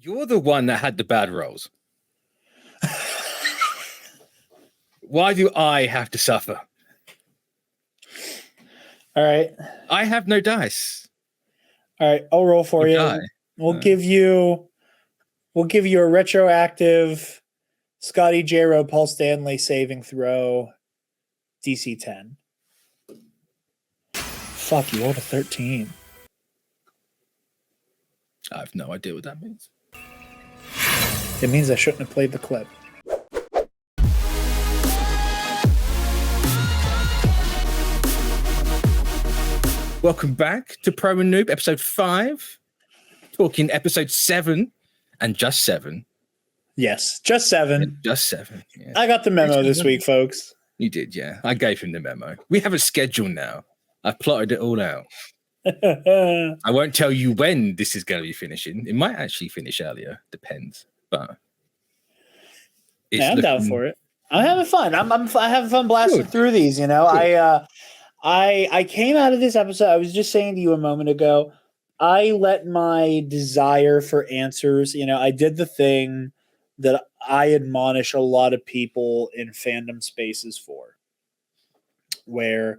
You're the one that had the bad rolls. Why do I have to suffer? All right. I have no dice. All right, I'll roll for you. Die. We'll give you a retroactive Scotty Jarod, Paul Stanley saving throw, DC 10. Fuck, you rolled a 13. I have no idea what that means. It means I shouldn't have played the clip. Welcome back to Pro and Noob, episode 5. Talking episode 7 and just 7. Yes, just 7. Yeah, just 7. Yeah. I got the memo this week, folks. You did, yeah. I gave him the memo. We have a schedule now. I've plotted it all out. I won't tell you when this is going to be finishing. It might actually finish earlier. Depends. But I'm down for it. I'm having fun. I'm having fun blasting through these. You know, good. I came out of this episode. I was just saying to you a moment ago, I let my desire for answers, I did the thing that I admonish a lot of people in fandom spaces for, where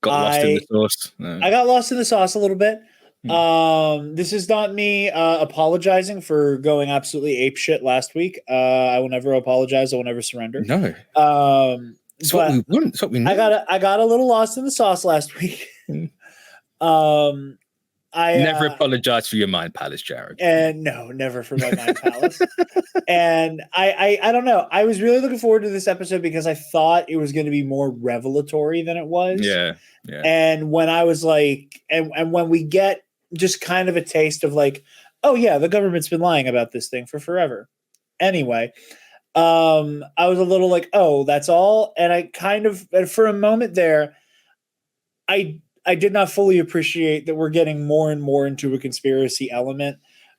lost in the sauce. No. I got lost in the sauce a little bit. This is not me apologizing for going absolutely apeshit last week. I will never apologize. I will never surrender. No. It's what we want. It's what we need. I got a little lost in the sauce last week. I never apologize for your mind palace, Jarod. And no, never for my mind palace. And I don't know. I was really looking forward to this episode because I thought it was going to be more revelatory than it was. Yeah. And when I was like, and when we get just kind of a taste of like, oh yeah, the government's been lying about this thing for forever. Anyway, I was a little like, oh, that's all. And I kind of, for a moment there, I did not fully appreciate that we're getting more and more into a conspiracy element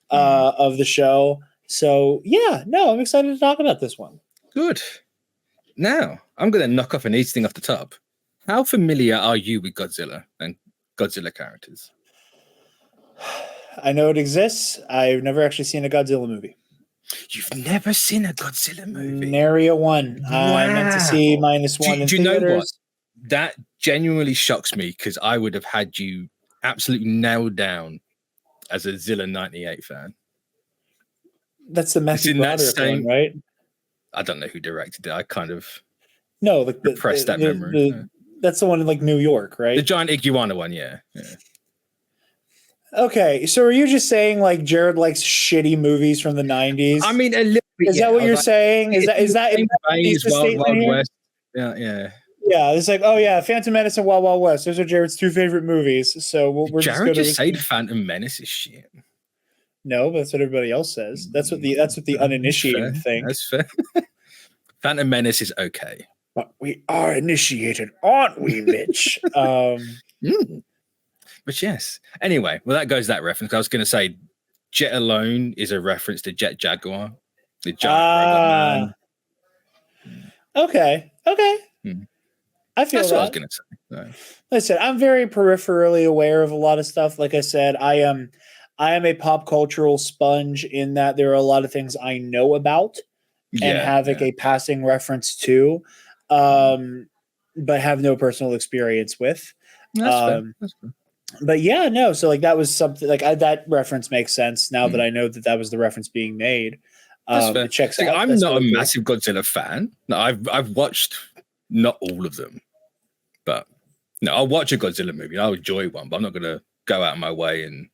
of the show. So yeah, no, I'm excited to talk about this one. Good. Now, I'm going to knock off an easy thing off the top. How familiar are you with Godzilla and Godzilla characters? I know it exists. I've never actually seen a Godzilla movie. You've never seen a Godzilla movie? Nary a one. Wow. I meant to see -1 in do you know what? theaters. That genuinely shocks me because I would have had you absolutely nailed down as a Zilla 98 fan. That's the Matthew Broderick one, right? I don't know who directed it. I kind of repressed that memory. That's the one in like New York, right? The giant iguana one, yeah. Okay, so are you just saying like Jarod likes shitty movies from the 90s? I mean, a little bit. Is that what you're saying? Is that Wild West? Yeah. Yeah, it's like, oh yeah, Phantom Menace and Wild Wild West. Those are Jared's 2 favorite movies. So we're Jarod just say the Phantom Menace is shit. No, but that's what everybody else says. That's what the uninitiated think. That's fair. Phantom Menace is okay. But we are initiated, aren't we, Mitch? But yes. Anyway, well, that goes that reference. I was going to say Jet Alone is a reference to Jet Jaguar, the giant robot man. Okay. I feel that's what I was going to say. No. Listen, I'm very peripherally aware of a lot of stuff. Like I said, I am a pop cultural sponge in that there are a lot of things I know about and have like a passing reference to, but have no personal experience with. That's fair. But yeah, no. So like that was something like that reference makes sense now that I know that was the reference being made. It checks out. I'm not a massive Godzilla fan. No, I've watched not all of them, but no, I'll watch a Godzilla movie. I'll enjoy one, but I'm not going to go out of my way and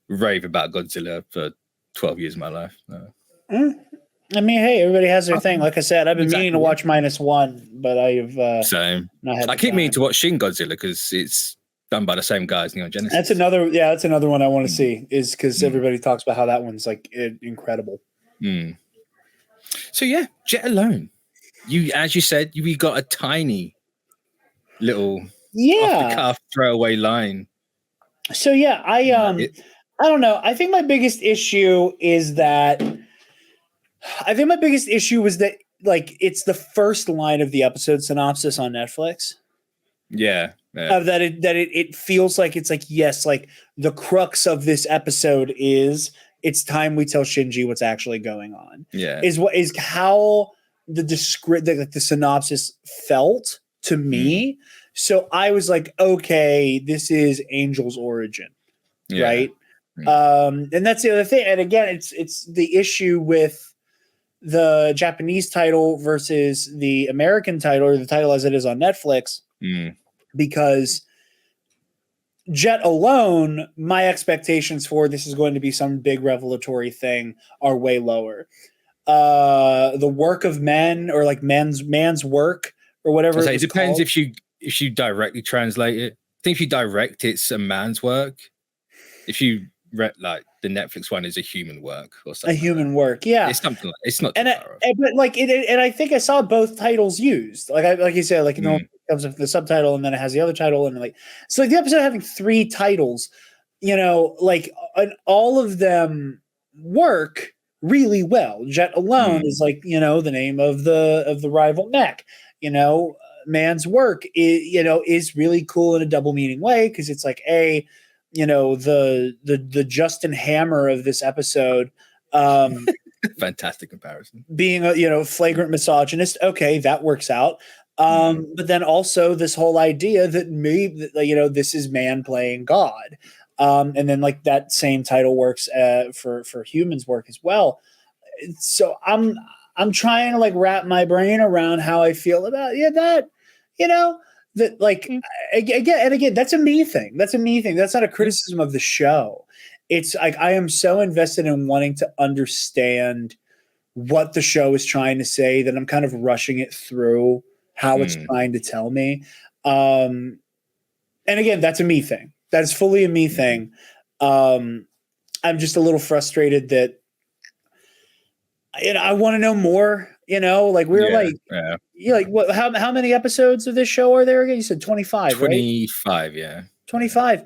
rave about Godzilla for 12 years of my life. No. I mean, hey, everybody has their thing. Like I said, I've been meaning to watch -1, but I've same. I keep meaning to watch Shin Godzilla because it's done by the same guys, Neon Genesis. That's another one I want to see. Is because everybody talks about how that one's like incredible. So yeah, Jet Alone. As you said, we got a tiny little off the cuff throwaway line. So yeah, I don't know. I think my biggest issue is that like it's the first line of the episode synopsis on Netflix. Yeah. That it feels like it's like, yes, like the crux of this episode is it's time we tell Shinji what's actually going on. Yeah. Is how the synopsis felt to me. So I was like, okay, this is Angel's origin, right? And that's the other thing. And again, it's the issue with the Japanese title versus the American title, or the title as it is on Netflix, because Jet alone, my expectations for this is going to be some big revelatory thing are way lower. The work of men, or like man's work, or whatever. It depends if you directly translate it. I think if you direct, it's a man's work. If you like the Netflix one is a human work or something. A human work, yeah. It's something like, it's not. But like and I think I saw both titles used. Like you said, like it comes with the subtitle and then it has the other title, and like so like the episode having 3 titles, like all of them work really well. Jet alone is like the name of the rival mech. Man's work is really cool in a double meaning way, because it's like the Justin Hammer of this episode, fantastic comparison, being a flagrant misogynist. Okay, that works out. But then also this whole idea that maybe this is man playing God, and then like that same title works for humans work as well. So I'm trying to like wrap my brain around how I feel about that. That like again, that's a me thing. That's not a criticism of the show. It's like I am so invested in wanting to understand what the show is trying to say that I'm kind of rushing it through how it's trying to tell me. And again, that's a me thing. That is fully a me thing. I'm just a little frustrated that I want to know more. Like what? How many episodes of this show are there again? You said 25, 25, right? Yeah. 25.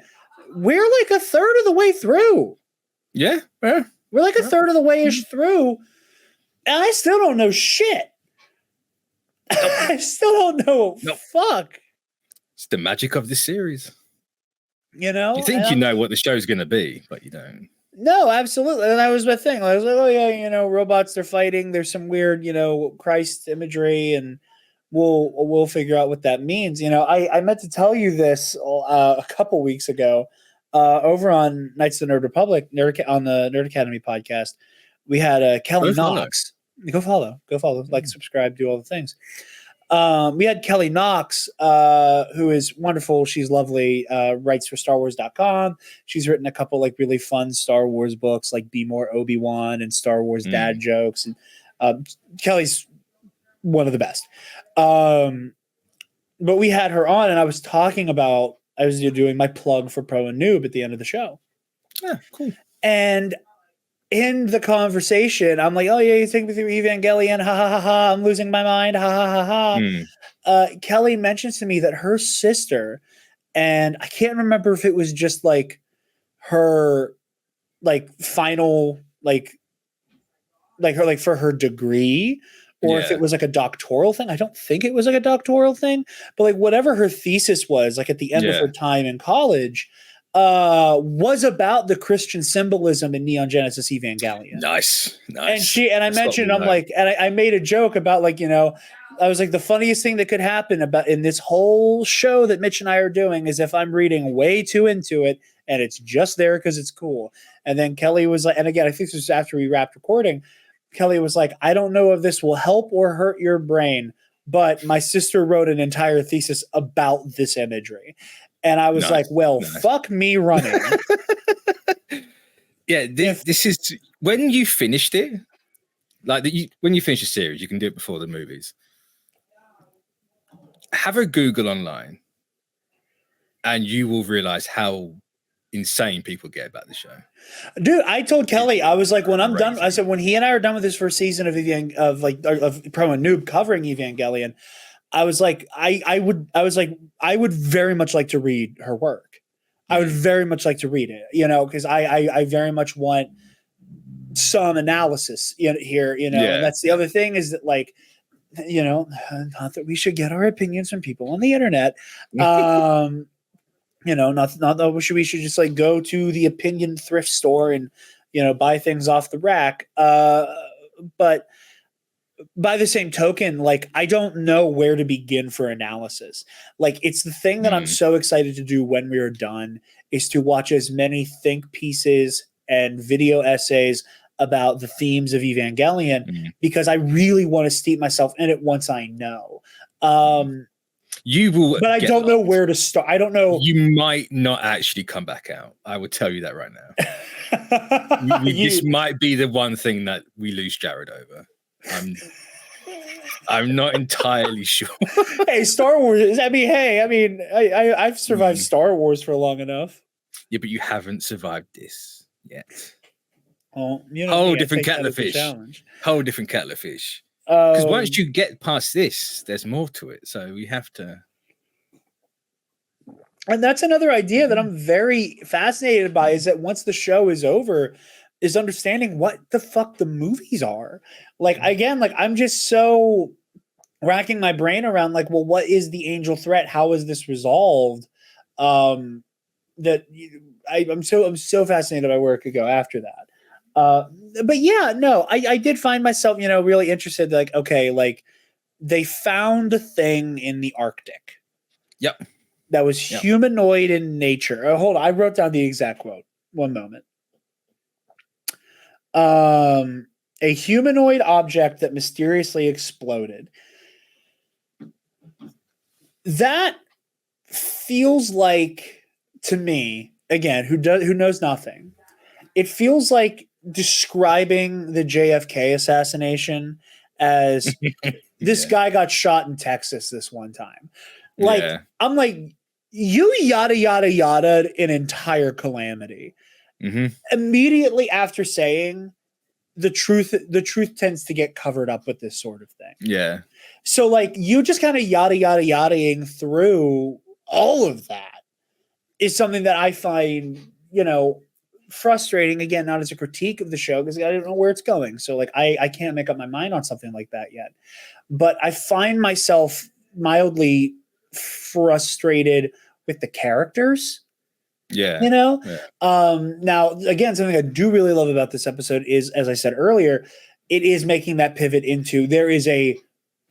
We're like a third of the way through. Yeah. We're like a third of the way-ish through, and I still don't know shit. I still don't know. Fuck. It's the magic of this series. You think you know what the show's going to be, but you don't. No, absolutely. And that was my thing. I was like, oh yeah, robots, they're fighting. There's some weird, Christ imagery, and we'll figure out what that means. I meant to tell you this a couple weeks ago over on Knights of the Nerd Republic, on the Nerd Academy podcast. We had Kelly Knox. Go follow, like, subscribe, do all the things. We had Kelly Knox, who is wonderful. She's lovely. Writes for StarWars.com. She's written a couple like really fun Star Wars books, like Be More Obi-Wan and Star Wars dad jokes. And Kelly's one of the best. But we had her on, and I was doing my plug for Pro and Noob at the end of the show. Yeah, cool. And in the conversation, I'm like, oh yeah, you take me through Evangelion, ha ha ha ha, I'm losing my mind, ha ha ha ha. Kelly mentions to me that her sister, and I can't remember if it was just like her like final like her like for her degree, or if it was like a doctoral thing. I don't think it was like a doctoral thing, but like whatever her thesis was, like at the end of her time in college, was about the Christian symbolism in Neon Genesis Evangelion. Nice. And I mentioned, I'm like, and I made a joke about like, I was like, the funniest thing that could happen about in this whole show that Mitch and I are doing is if I'm reading way too into it and it's just there because it's cool. And then Kelly was like, and again, I think this was after we wrapped recording, Kelly was like, I don't know if this will help or hurt your brain, but my sister wrote an entire thesis about this imagery. And I was like, well, fuck me running. Yeah, this is when you finished it, like when you finish a series, you can do it before the movies. Have a Google online, and you will realize how insane people get about the show. Dude, I told Kelly, I was like, when I'm done, I said, when he and I are done with this first season of Pro and Noob covering Evangelion, I was like, I would very much like to read her work. I would very much like to read it, because I very much want some analysis here, and that's the other thing is that like, not that we should get our opinions from people on the internet. Not that we should just like go to the opinion thrift store and, buy things off the rack. But by the same token, like, I don't know where to begin for analysis. Like, it's the thing that I'm so excited to do when we are done is to watch as many think pieces and video essays about the themes of Evangelion, because I really want to steep myself in it once I know. You will, but I don't know where to start. I don't know. You might not actually come back out. I will tell you that right now. This might be the one thing that we lose Jarod over. I'm not entirely sure. Hey, Star Wars. I've survived Star Wars for long enough. Yeah, but you haven't survived this yet. Well, whole different kettle of fish. Whole different kettle of fish. Because once you get past this, there's more to it. So we have to. And that's another idea that I'm very fascinated by, is that once the show is over, is understanding what the fuck the movies are. Like, again, like, I'm just so racking my brain around, like, well, what is the angel threat? How is this resolved? I'm so fascinated by where it could go after that. But yeah, no, I did find myself, really interested. Like, okay, like, they found a thing in the Arctic. Yep. That was humanoid in nature. Hold on, I wrote down the exact quote. One moment. A humanoid object that mysteriously exploded. That feels like, to me, again, who knows nothing, it feels like describing the JFK assassination as this guy got shot in Texas this one time. Like, I'm like, you yada yada yada an entire calamity. Immediately after saying the truth tends to get covered up with this sort of thing. Yeah. So, like, you just kind of yada yada yadaing through all of that is something that I find, frustrating. Again, not as a critique of the show, because I don't know where it's going. So, like, I can't make up my mind on something like that yet. But I find myself mildly frustrated with the characters. Yeah. Now, again, something I do really love about this episode is, as I said earlier, it is making that pivot into, there is a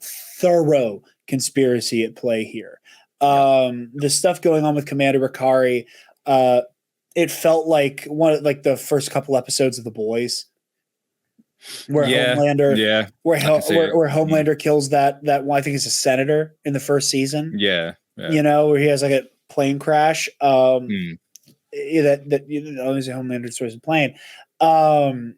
thorough conspiracy at play here. The stuff going on with Commander Ricari, it felt like the first couple episodes of The Boys, where Homelander, where Homelander kills that one, I think he's a senator in the first season. Yeah. Where he has like a plane crash. That obviously Homelander destroys a plane. That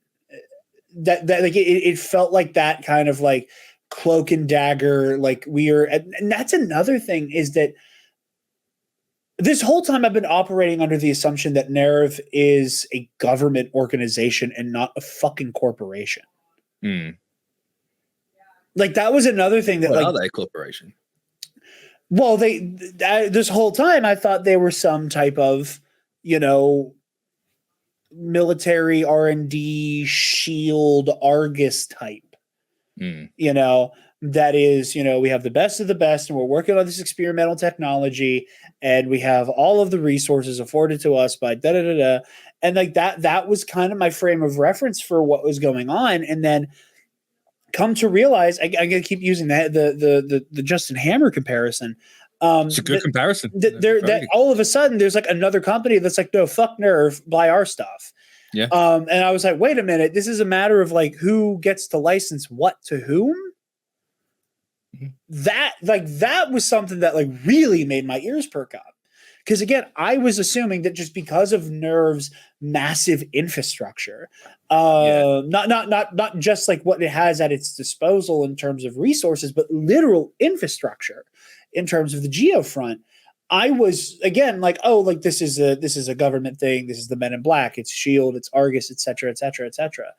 like it felt like that kind of like cloak and dagger. Like and that's another thing, is that this whole time I've been operating under the assumption that NERV is a government organization and not a fucking corporation. Like, that was another thing that, are they a corporation? Well, this whole time I thought they were some type of, military R&D shield Argus type. That is, we have the best of the best, and we're working on this experimental technology, and we have all of the resources afforded to us by da da da da. And like that was kind of my frame of reference for what was going on. And then come to realize, I'm going to keep using the Justin Hammer comparison. It's a good comparison. That all of a sudden there's like another company that's like, no, fuck NERV, buy our stuff. Yeah. And I was like, wait a minute, this is a matter of like who gets to license what to whom. That was something that like really made my ears perk up. Because again, I was assuming that just because of NERV's massive infrastructure, not just like what it has at its disposal in terms of resources, but literal infrastructure in terms of the geo front, I was again like, oh, like this is a government thing. This is the Men in Black. It's SHIELD. It's Argus, etc., etc., etc.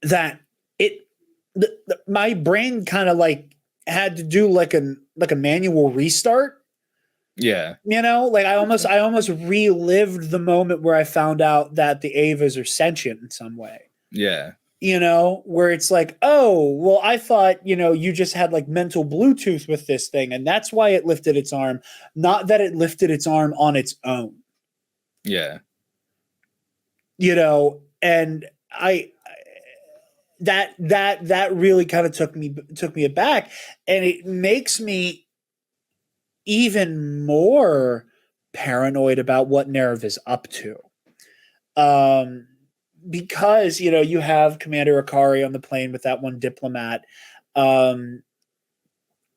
That my brain kind of like had to do like a manual restart. Yeah. Like I almost relived the moment where I found out that the Avas are sentient in some way. Yeah. Where it's like, oh, well, I thought, you just had like mental Bluetooth with this thing, and that's why it lifted its arm, not that it lifted its arm on its own. Yeah. And that really kind of took me aback, and it makes me even more paranoid about what Nerv is up to. Because you have Commander Akari on the plane with that one diplomat. I'm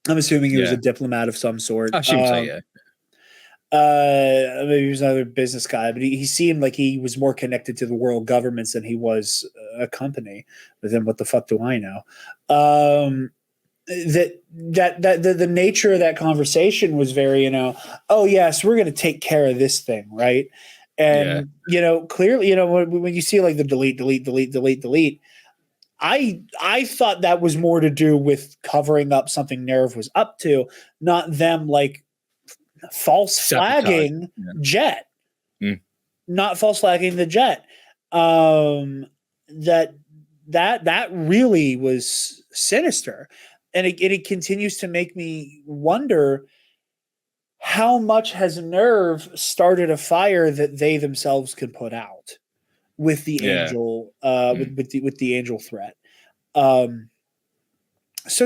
assuming he was a diplomat of some sort. I assume so, yeah. Maybe he was another business guy, but he seemed like he was more connected to the world governments than he was a company. But then, what the fuck do I know? The nature of that conversation was very, oh yes, we're going to take care of this thing, right? And clearly, when you see like the delete, I thought that was more to do with covering up something Nerv was up to, not them like false flagging Jet, not false flagging the Jet. That really was sinister, and it continues to make me wonder how much has Nerv started a fire that they themselves can put out with the angel, with the angel threat. So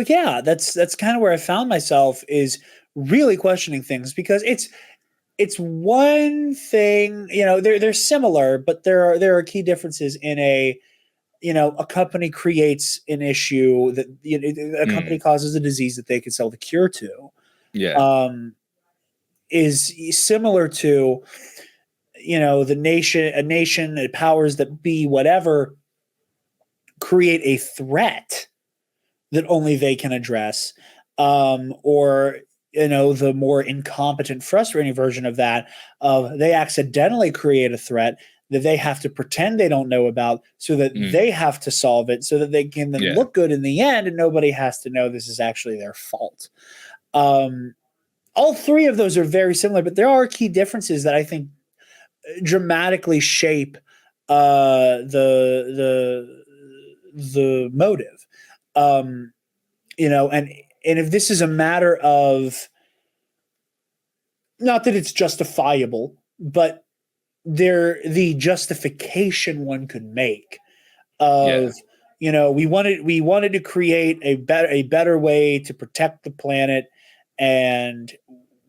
yeah, that's kind of where I found myself, is really questioning things, because it's one thing, they're similar, but there are key differences in a company creates an issue that a company causes a disease that they can sell the cure to. Is similar to a nation, the powers that be, whatever, create a threat that only they can address, or the more incompetent, frustrating version of that, of they accidentally create a threat that they have to pretend they don't know about, so that they have to solve it, so that they can then look good in the end, and nobody has to know this is actually their fault. All three of those are very similar, but there are key differences that I think dramatically shape the motive. And if this is a matter of, not that it's justifiable, but the justification one could make of, we wanted to create a better way to protect the planet, and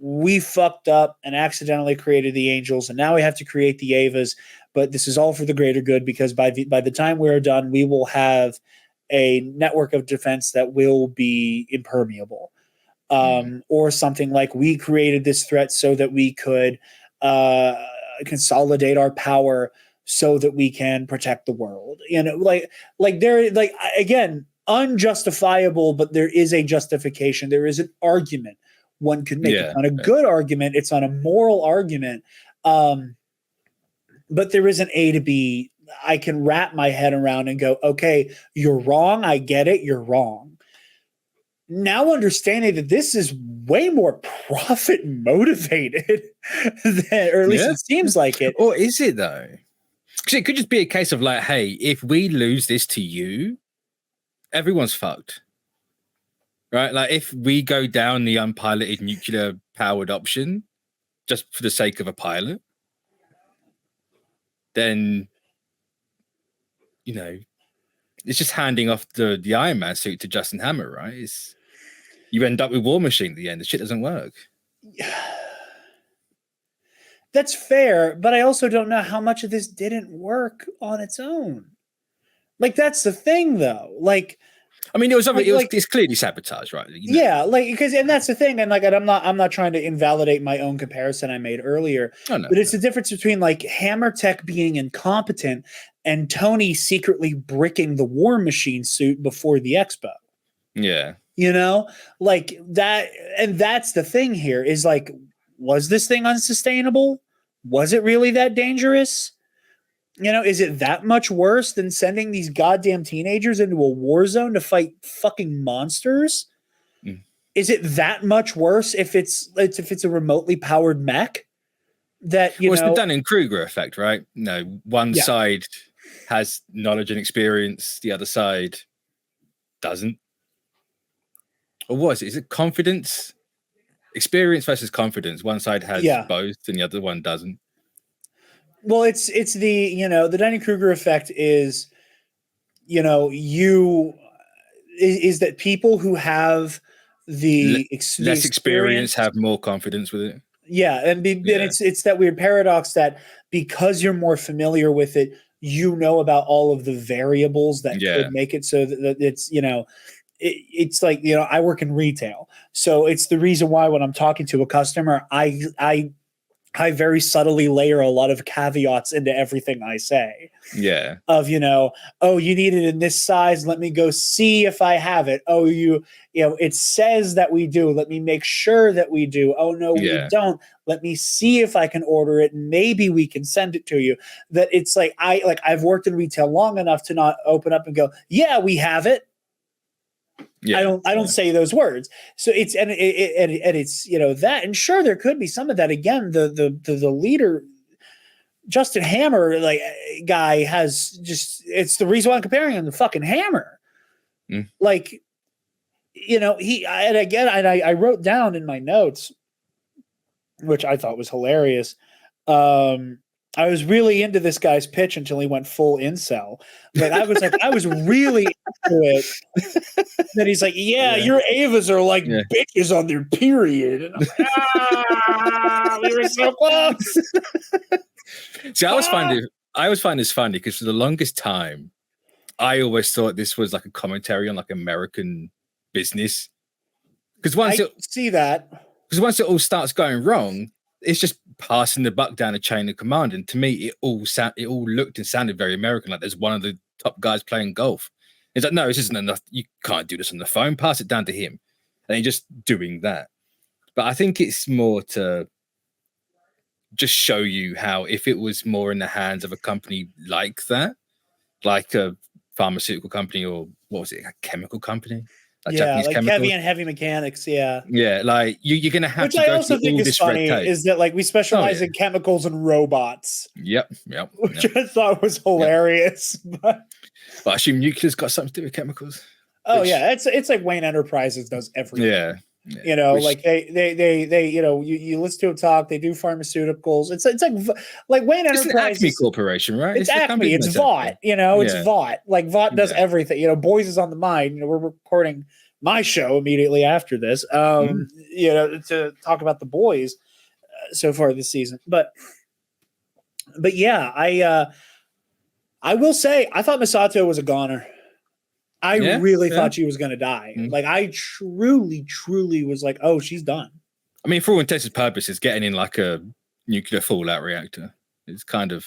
we fucked up and accidentally created the angels, and now we have to create the Avas, but this is all for the greater good, because by the time we're done, we will have a network of defense that will be impermeable. Or something like, we created this threat so that we could consolidate our power so that we can protect the world. Again, unjustifiable, but there is a justification. There is an argument one could make. It's not a good argument. It's not a moral argument. But there is an A to B. I can wrap my head around and go, okay, you're wrong. I get it. You're wrong. Now understanding that this is way more profit motivated, or at least it seems like it. Or is it though? Because it could just be a case of like, hey, if we lose this to you, everyone's fucked. Right? Like, if we go down the unpiloted nuclear powered option just for the sake of a pilot, then it's just handing off the Iron Man suit to Justin Hammer, right? You end up with War Machine at the end. The shit doesn't work. That's fair, but I also don't know how much of this didn't work on its own. Like, that's the thing, though. Like, I mean, it's clearly sabotage, right? Yeah, and that's the thing, and I'm not trying to invalidate my own comparison I made earlier, but it's the difference between like Hammer Tech being incompetent and Tony secretly bricking the War Machine suit before the expo. Yeah, like that, and that's the thing here is like, was this thing unsustainable? Was it really that dangerous? Is it that much worse than sending these goddamn teenagers into a war zone to fight fucking monsters? Is it that much worse if it's a remotely powered mech? It's the Dunning-Kruger effect, right? No, one side has knowledge and experience, the other side doesn't. Or what is it? Is it confidence? Experience versus confidence. One side has both and the other one doesn't. Well, it's the the Dunning-Kruger effect is is that people who have the Less experience experience have more confidence with it. yeah, and it's that weird paradox that because you're more familiar with it, about all of the variables that could make it so that it's it's like I work in retail, so it's the reason why when I'm talking to a customer, I very subtly layer a lot of caveats into everything I say. Yeah. Of, oh, you need it in this size. Let me go see if I have it. Oh, it says that we do. Let me make sure that we do. Oh, no, we don't. Let me see if I can order it. Maybe we can send it to you. That it's like, I've worked in retail long enough to not open up and go, yeah, we have it. Yeah, I don't say those words. So it's and it's that, and sure there could be some of that. Again, the leader Justin Hammer guy has it's the reason why I'm comparing him to fucking Hammer. Like I wrote down in my notes, which I thought was hilarious. I was really into this guy's pitch until he went full incel. I was really into it. Then he's like, yeah, your Avas are like bitches on their period. And I'm like, we were so close. See, I always find this funny because for the longest time, I always thought this was like a commentary on like American business. Because once once it all starts going wrong, it's just passing the buck down a chain of command. And to me, it all looked and sounded very American. Like there's one of the top guys playing golf. It's like, no, this isn't enough. You can't do this on the phone. Pass it down to him. And you're just doing that. But I think it's more to just show you how if it was more in the hands of a company like that, like a pharmaceutical company or what was it, a chemical company? Japanese like chemicals. Heavy mechanics, yeah. Like you're gonna have which to I go also through think all is this funny red tape. is that like we specialize in chemicals and robots. Which I thought was hilarious. But I assume nuclear's got something to do with chemicals. Oh yeah, it's like Wayne Enterprises does everything. Yeah. Like they you listen to them talk. They do pharmaceuticals. It's like Wayne Enterprises. It's an Acme Corporation, right? It's Acme. It's Vought. It's Vought. Like Vought does everything. Boys is on the Mind. We're recording my show immediately after this. To talk about the boys so far this season. But yeah, I will say I thought Misato was a goner. I really thought she was going to die. Like I truly was like, oh, she's done. I mean, for all intents and purposes, getting in like a nuclear fallout reactor is kind of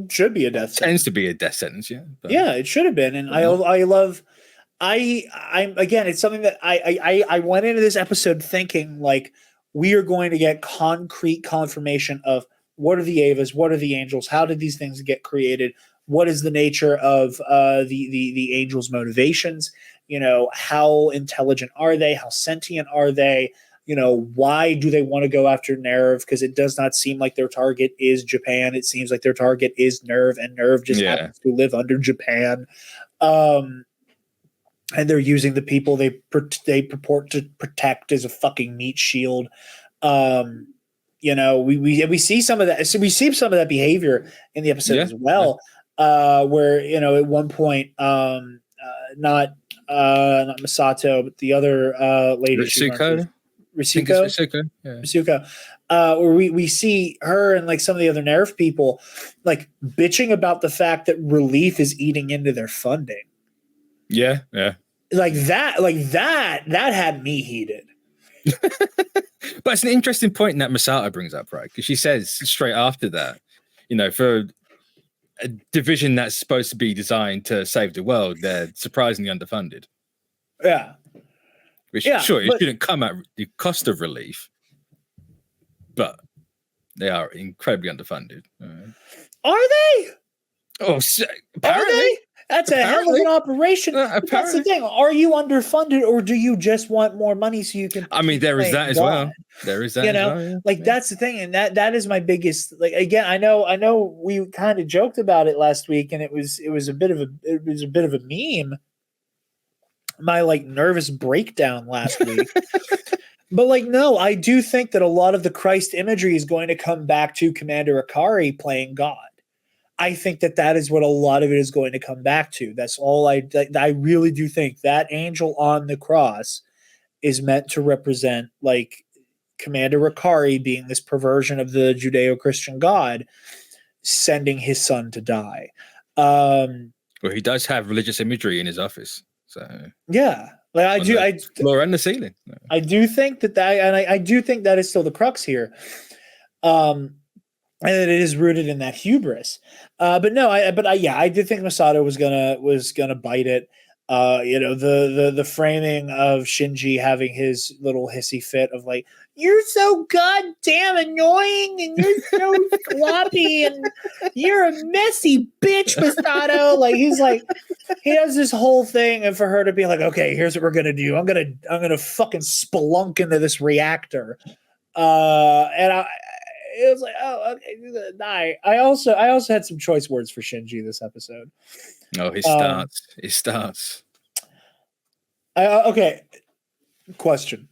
should be a death sentence. Tends to be a death sentence, yeah. But, yeah, it should have been. And I'm again, it's something that I went into this episode thinking like we are going to get concrete confirmation of what are the Avas, what are the angels, how did these things get created? What is the nature of the angels' motivations? How intelligent are they? How sentient are they? Why do they want to go after Nerve? Because it does not seem like their target is Japan. It seems like their target is Nerve, and Nerve just happens to live under Japan. And they're using the people they purport to protect as a fucking meat shield. We see some of that. So we see some of that behavior in the episode as well. Where at one point, not Misato, but the other lady, Risuko, where we see her and like some of the other Nerve people like bitching about the fact that Relief is eating into their funding. Yeah. Like that had me heated. But it's an interesting point that Misato brings up, right? Because she says straight after that, for a division that's supposed to be designed to save the world, they're surprisingly underfunded. Yeah. Which, sure, it shouldn't come at the cost of Relief, but they are incredibly underfunded. Are they? Oh, apparently. Are they? That's a hell of an operation. That's the thing. Are you underfunded, or do you just want more money so you can? I mean, there is that as well. There is that, as well. Yeah. That's the thing, and that is my biggest. Like again, I know, we kind of joked about it last week, and it was a bit of a meme. My like nervous breakdown last week. But like, no, I do think that a lot of the Christ imagery is going to come back to Commander Ikari playing God. I think that is what a lot of it is going to come back to. That's all I really do think that angel on the cross is meant to represent like Commander Ricari being this perversion of the Judeo-Christian God, sending his son to die. Well, he does have religious imagery in his office. So yeah, like I floor and the ceiling. I do think that I do think that is still the crux here. And it is rooted in that hubris. But no, I did think Masato was gonna bite it. The framing of Shinji having his little hissy fit of like, you're so goddamn annoying and you're so sloppy and you're a messy bitch, Masato. Like he has this whole thing, and for her to be like, okay, here's what we're gonna do. I'm gonna fucking spelunk into this reactor. It was like, oh, okay, he's gonna die. I also had some choice words for Shinji this episode. Oh, his starts. Okay. Question.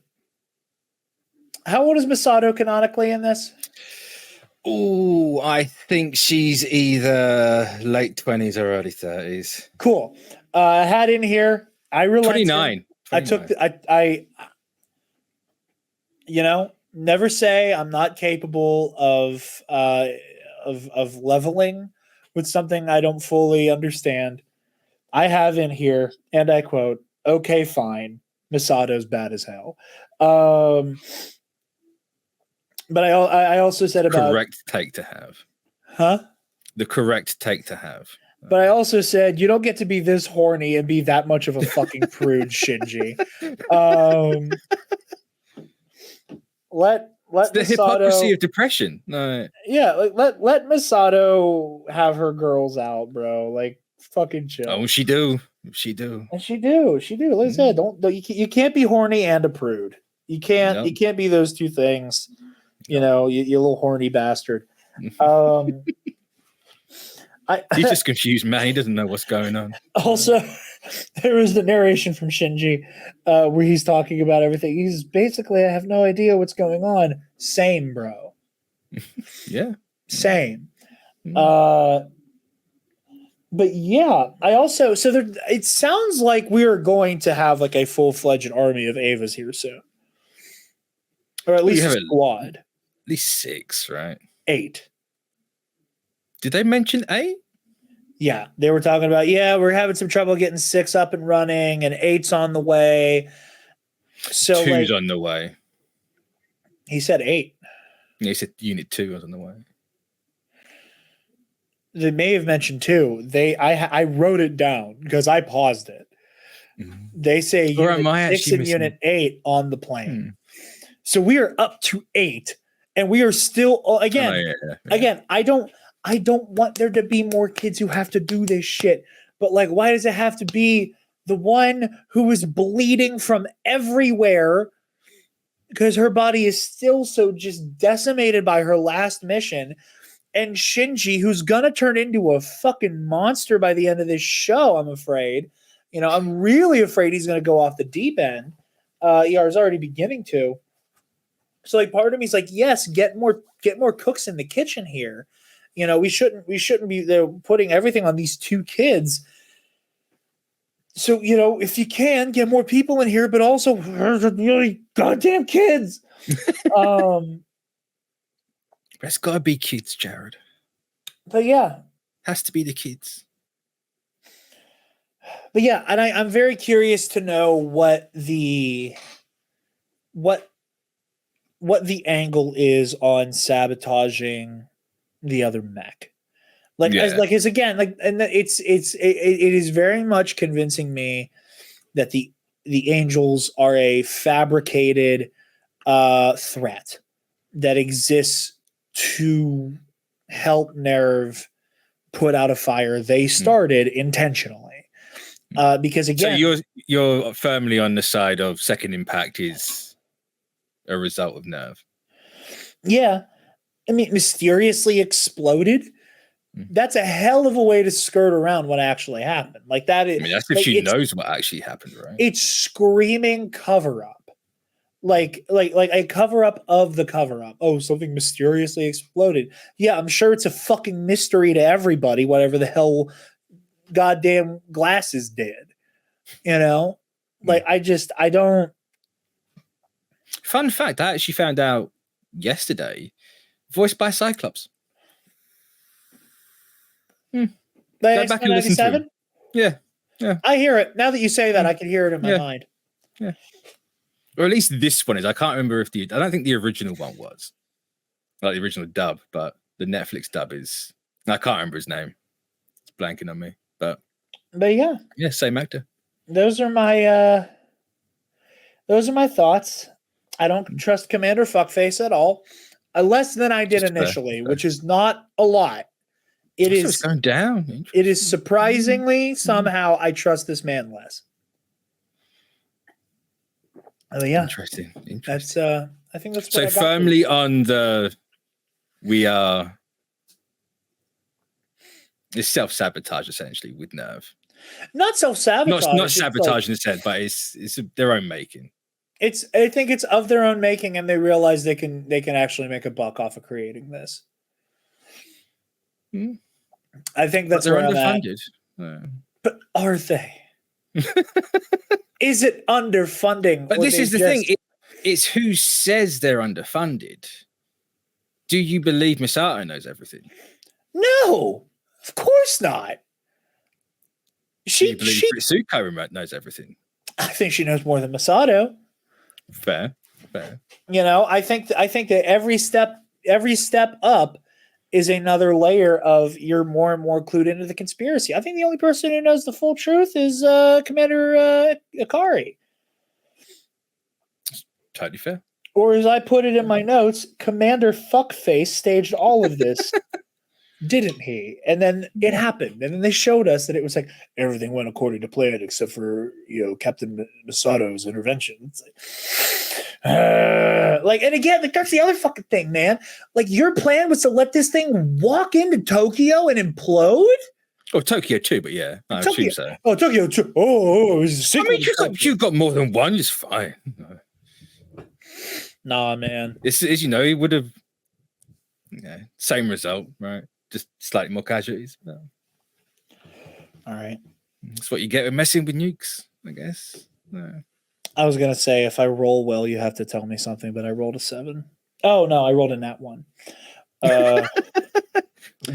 How old is Masato canonically in this? Oh, I think she's either late 20s or early 30s. Cool. I had in here. I realized 29. I took never say I'm not capable of leveling with something I don't fully understand. I have in here, and I quote, "Okay, fine, Misato's bad as hell." But I also said about correct take to have. Huh? The correct take to have. But I also said you don't get to be this horny and be that much of a fucking prude, Shinji. Let it's the Misato, hypocrisy of depression. No. Yeah, like let Misato have her girls out, bro. Like fucking chill. Oh, she do. And she do. Like I said, don't you can't be horny and a prude. You can't be those two things. You know, you little horny bastard. He's just confused, man. He doesn't know what's going on. Also, there was the narration from Shinji where he's talking about everything. He's basically, I have no idea what's going on. Same, bro. Yeah. Same. But yeah, I also, it sounds like we are going to have like a full-fledged army of Avas here soon. Or at least a squad. At least 6, right? 8. Did they mention 8? Yeah, they were talking about, we're having some trouble getting 6 up and running, and 8's on the way. So 2's on the way. He said 8. Yeah, he said Unit 2 was on the way. They may have mentioned 2. I wrote it down because I paused it. Mm-hmm. They say Unit 6 and Unit 8 on the plane. So we are up to 8, and we are still again. I don't want there to be more kids who have to do this shit. But like, why does it have to be the one who is bleeding from everywhere because her body is still so just decimated by her last mission, and Shinji, who's gonna turn into a fucking monster by the end of this show? I'm afraid. I'm really afraid he's gonna go off the deep end. Is already beginning to. So like, part of me is like, yes, get more cooks in the kitchen here. We shouldn't be putting everything on these 2 kids. So, if you can get more people in here, but also really goddamn kids. It's gotta be kids, Jarod. But yeah. Has to be the kids. But yeah, and I'm very curious to know what the angle is on sabotaging the other mech. It is very much convincing me that the angels are a fabricated threat that exists to help Nerve put out a fire they started intentionally. Because again, so you're firmly on the side of Second Impact is a result of Nerve. Yeah. I mean, mysteriously exploded. That's a hell of a way to skirt around what actually happened. Like that is. I mean, that's if she knows what actually happened, right? It's screaming cover up. like a cover up of the cover up. Oh, something mysteriously exploded. Yeah, I'm sure it's a fucking mystery to everybody, whatever the hell goddamn glasses did. Like I don't. Fun fact, I actually found out yesterday, voiced by Cyclops. The Go back and listen to him. Yeah. I hear it. Now that you say that, I can hear it in my mind. Yeah. Or at least this one is. I can't remember I don't think the original one was. Like the original dub, but the Netflix dub is. I can't remember his name. It's blanking on me. But yeah. Yeah, same actor. Those are my thoughts. I don't trust Commander Fuckface at all. Less than I did initially, which is not a lot. It is going down. It is surprisingly somehow I trust this man less. Yeah. Interesting. That's I think that's what so firmly on the it's self-sabotage essentially with Nerve. Not self-sabotage. Not sabotage in a sense, but it's their own making. I think it's of their own making, and they realize they can actually make a buck off of creating this. I think that's they're where underfunded. But are they? Is it underfunding? But this is the thing. It's who says they're underfunded. Do you believe Misato knows everything? No, of course not. Do you believe Ritsuko knows everything? I think she knows more than Misato. Fair. I think that every step up is another layer of you're more and more clued into the conspiracy. I think the only person who knows the full truth is Commander Akari. Totally fair. Or as I put it in my notes, Commander Fuckface staged all of this, didn't he? And then it happened. And then they showed us that it was like everything went according to plan except for, Captain Misato's intervention. It's and again, that's the other fucking thing, man. Like, your plan was to let this thing walk into Tokyo and implode? Oh, Tokyo too, but yeah, I assume so. Oh, Tokyo too. Oh, it was a you got more than one, it's fine. Nah, man. It's he would have same result, right? Just slightly more casualties. No. All right. That's what you get with messing with nukes, I guess. No. I was going to say, if I roll well, you have to tell me something, but I rolled a 7. Oh, no, I rolled a nat 1.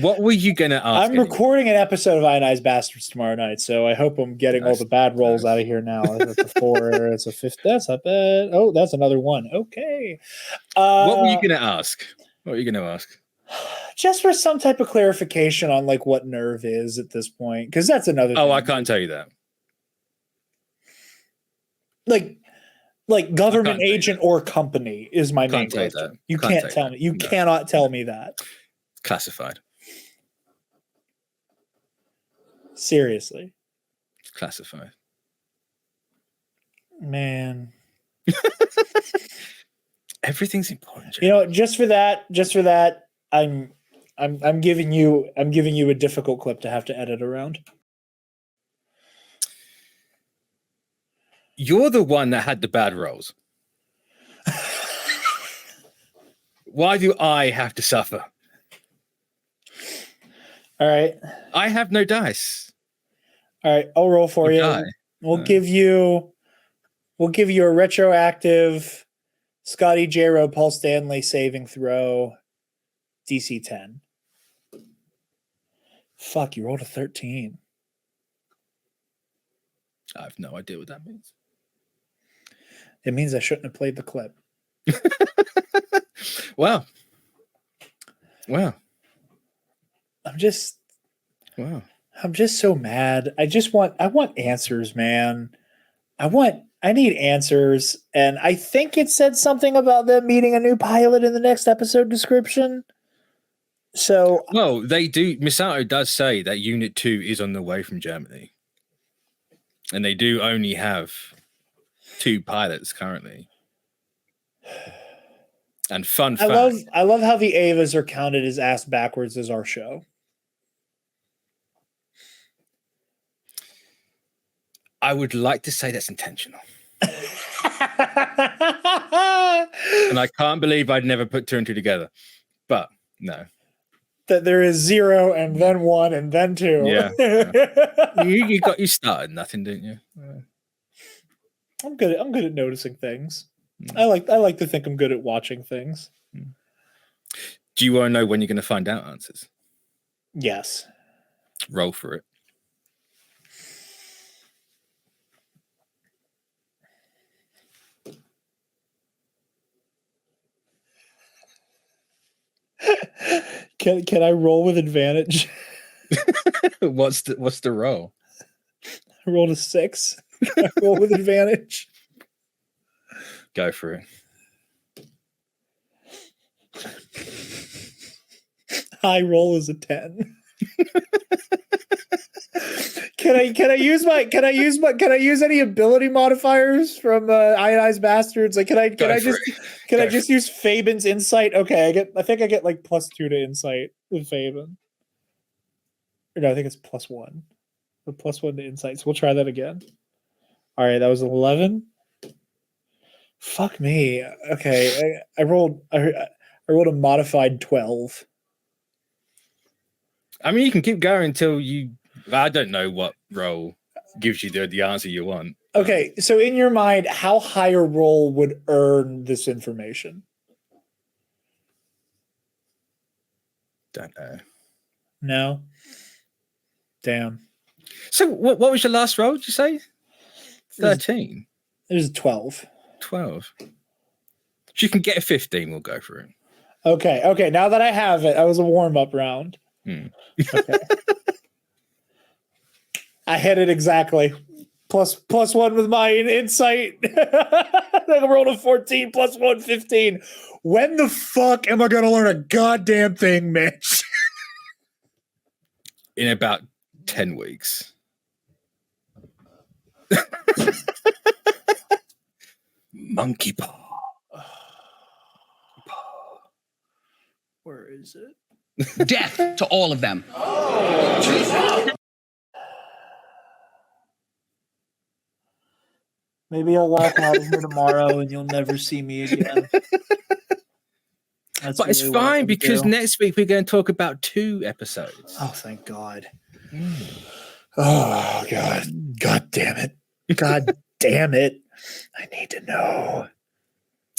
What were you going to ask? I'm recording an episode of Ionized Bastards tomorrow night, so I hope I'm getting all the bad rolls out of here now. It's a 4, it's a 5th. That's not bad. Oh, that's another 1. Okay. What were you going to ask? Just for some type of clarification on like what Nerve is at this point, because that's another thing. I can't tell you that. Like government agent or company is my main question. You can't tell me. You cannot tell me that. Classified. Seriously. Classified. Man. Everything's important. Just for that, I'm giving you a difficult clip to have to edit around. You're the one that had the bad rolls. Why do I have to suffer? All right. I have no dice. All right, I'll roll for you. We'll give you a retroactive Scotty Jarod, Paul Stanley saving throw, DC 10. Fuck, you rolled a 13. I have no idea what that means. It means I shouldn't have played the clip. Wow. I'm just so mad. I want answers, man. I need answers. And I think it said something about them meeting a new pilot in the next episode description. So, well, they do. Misato does say that Unit 2 is on the way from Germany. And they do only have 2 pilots currently. And fun fact. I love how the Avas are counted as ass backwards as our show. I would like to say that's intentional. And I can't believe I'd never put 2 and 2 together. But no. That there is 0 and then 1 and then 2. Yeah. You started nothing, didn't you? I'm good at noticing things. I like to think I'm good at watching things. Do you want to know when you're going to find out answers? Yes. Roll for it. Can I roll with advantage? What's the roll? I rolled a 6. Can I roll with advantage? Go for it. High roll is a 10. Can I use any ability modifiers from Ionized Bastards? Like can I just use Fabian's insight? Okay, I think I get like +2 to insight with Fabian. Or no, I think it's +1. The +1 to insight. So we'll try that again. All right, that was 11. Fuck me. Okay, I rolled a modified 12. I mean, you can keep going until you. I don't know what roll gives you the answer you want. Okay, so in your mind, how high a roll would earn this information? Don't know. No. Damn. So what was your last roll? Did you say 13? It was 12. 12. If you can get a 15, we'll go for it. Okay. Now that I have it, I was a warm-up round. Okay. I hit it exactly. +1 with my insight. I rolled a 14 +1, 15. When the fuck am I going to learn a goddamn thing, Mitch? In about 10 weeks. Monkey paw. Where is it? Death to all of them. Maybe I'll walk out of here tomorrow and you'll never see me again. But it's fine because next week we're going to talk about 2 episodes. Oh, thank God. Oh, God. God damn it. God damn it. I need to know.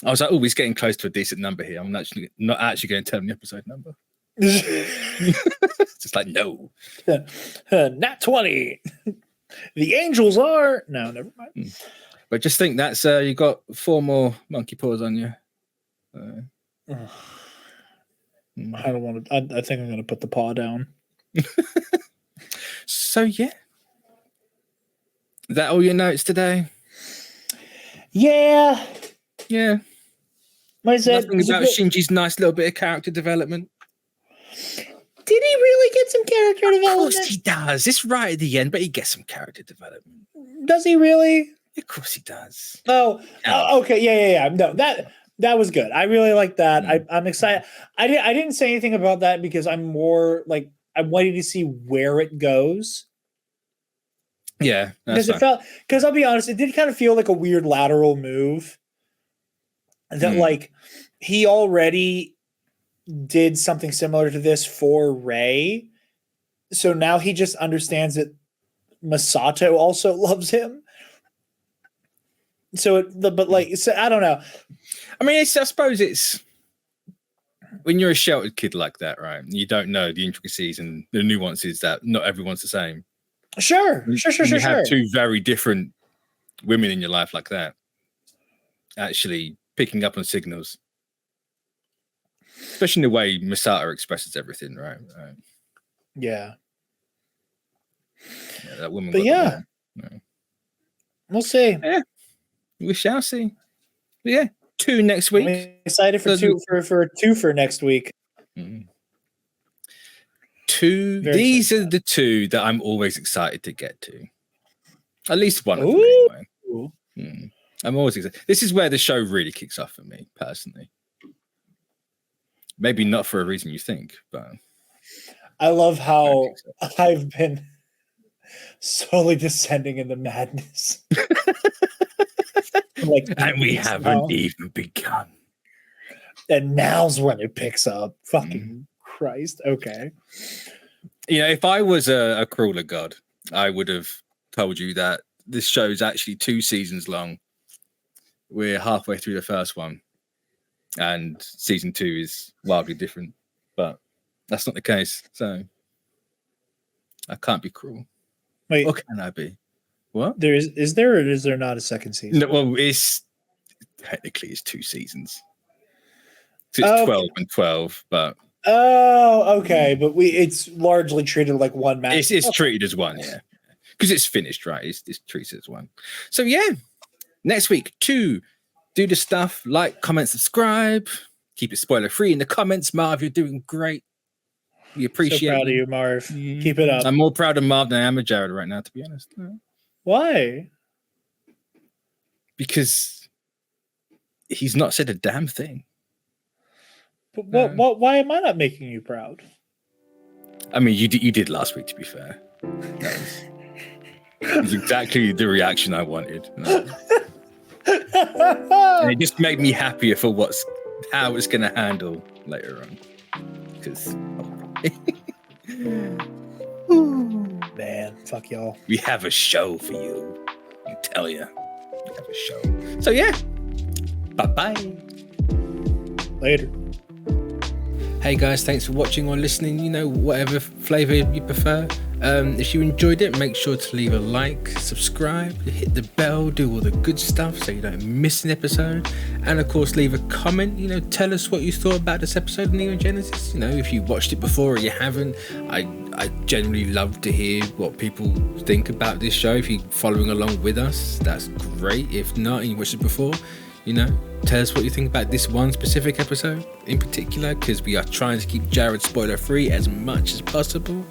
I was like, oh, he's getting close to a decent number here. I'm not actually going to tell him the episode number. It's just like, no. Nat 20. The angels are... No, never mind. But just think that's... you got 4 more monkey paws on you. I don't want to... I think I'm going to put the paw down. So, yeah. Is that all your notes today? Yeah. Yeah. Nothing about Shinji's nice little bit of character development. Did he really get some character development? Of course he does. It's right at the end, but he gets some character development. Does he really? Of course he does. Oh, okay. Yeah. No, that was good. I really like that. I'm excited. I didn't say anything about that because I'm more like I'm waiting to see where it goes. Yeah, because I'll be honest, it did kind of feel like a weird lateral move. That like he already did something similar to this for Rei, so now he just understands that Masato also loves him. So, I don't know. I mean, I suppose it's when you're a sheltered kid like that, right? You don't know the intricacies and the nuances that not everyone's the same. Sure. You have 2 very different women in your life like that, actually picking up on signals, especially in the way Masato expresses everything, right? Yeah, that woman. But yeah, we'll see. Yeah, we shall see. But yeah, 2 next week. I'm excited for 2 for 2 for next week. 2. These are the 2 that I'm always excited to get to. At least one of them, anyway. I'm always excited. This is where the show really kicks off for me, personally. Maybe not for a reason you think, but I love how I've been slowly descending into madness. like, And we weeks haven't now. even begun. And now's when it picks up. Fucking Christ. Okay. You know, if I was a crueler god, I would have told you that this show is actually 2 seasons long. We're halfway through the first one, and season 2 is wildly different. But that's not the case. So I can't be cruel. Wait, Or can I be? What? is there or is there not a second season? No, well, technically it's 2 seasons. So it's Okay. 12 and 12, but Oh, okay. But it's largely treated like one match. it's treated as one, yeah. Because it's finished, right? It's treated as one. So yeah, next week, 2. Do the stuff, like, comment, subscribe. Keep it spoiler free in the comments. Marv, you're doing great. We appreciate So proud of you, Marv. Keep it up. I'm more proud of Marv than I am of Jarod right now, to be honest. Why? Because he's not said a damn thing. But what? Why am I not making you proud? I mean, you did last week, to be fair. That was exactly the reaction I wanted. And it just made me happier for how it's going to handle later on. Because man, fuck y'all. we have a show for you. I tell you, we have a show. So yeah, bye-bye. Later. Hey guys, thanks for watching or listening. You know, whatever flavor you prefer. If you enjoyed it, make sure to leave a like, subscribe, hit the bell, do all the good stuff so you don't miss an episode. And of course, leave a comment. You know, tell us what you thought about this episode of Neon Genesis. You know, if you watched it before or you haven't, I genuinely love to hear what people think about this show. If you're following along with us, that's great. If not, and you watched it before, you know, tell us what you think about this one specific episode in particular, because we are trying to keep Jarod spoiler free as much as possible.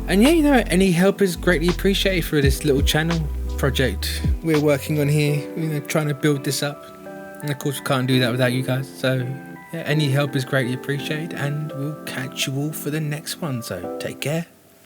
And yeah, you know, any help is greatly appreciated for this little channel project we're working on here, you know, trying to build this up. And of course, we can't do that without you guys. So yeah, any help is greatly appreciated, and we'll catch you all for the next one. So take care.